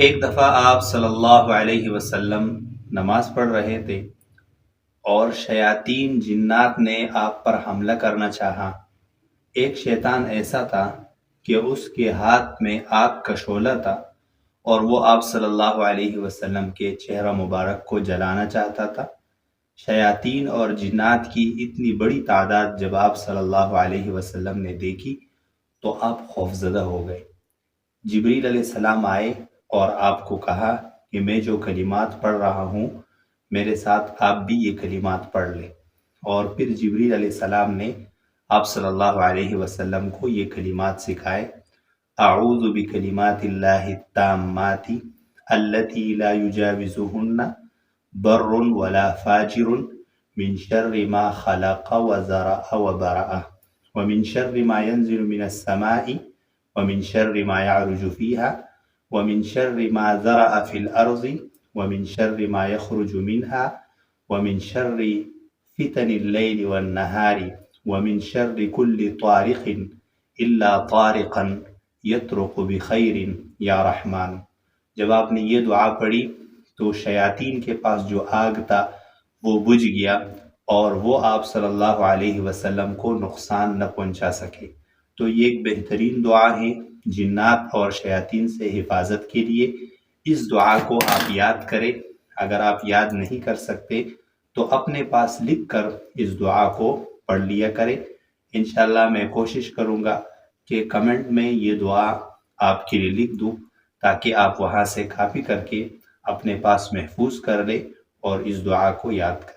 ایک دفعہ آپ صلی اللہ علیہ وسلم نماز پڑھ رہے تھے اور شیاطین جنات نے آپ پر حملہ کرنا چاہا۔ ایک شیطان ایسا تھا کہ اس کے ہاتھ میں آگ کا شعلہ تھا اور وہ آپ صلی اللہ علیہ وسلم کے چہرہ مبارک کو جلانا چاہتا تھا۔ شیاطین اور جنات کی اتنی بڑی تعداد جب آپ صلی اللہ علیہ وسلم نے دیکھی تو آپ خوفزدہ ہو گئے۔ جبریل علیہ السلام آئے اور آپ کو کہا کہ میں جو کلمات پڑھ رہا ہوں میرے ساتھ آپ بھی یہ کلمات پڑھ لیں، اور پھر جبریل علیہ السلام نے آپ صلی اللہ علیہ وسلم کو یہ کلمات سکھائے۔ اعوذ بکلمات اللہ التامات التی لا یجاوزہن بر ولا فاجر من شر ما خلق وزرع وبرأ ومن شر ما ينزل من السماء ومن شر ما يعرج فيها ومن شر ما ذرأ في الأرض ومن شر ما يخرج منها ومن شر فتن الليل والنهار ومن شر كل طارق إلا طارقا يطرق بخير یا رحمان۔ جب آپ نے یہ دعا پڑھی تو شیاطین کے پاس جو آگ تھا وہ بجھ گیا اور وہ آپ صلی اللہ علیہ وسلم کو نقصان نہ پہنچا سکے۔ تو یہ ایک بہترین دعا ہے جنات اور شیاطین سے حفاظت کے لیے۔ اس دعا کو آپ یاد کریں۔ اگر آپ یاد نہیں کر سکتے تو اپنے پاس لکھ کر اس دعا کو پڑھ لیا کریں۔ انشاءاللہ میں کوشش کروں گا کہ کمنٹ میں یہ دعا آپ کے لیے لکھ دوں تاکہ آپ وہاں سے کاپی کر کے اپنے پاس محفوظ کر لیں اور اس دعا کو یاد کریں۔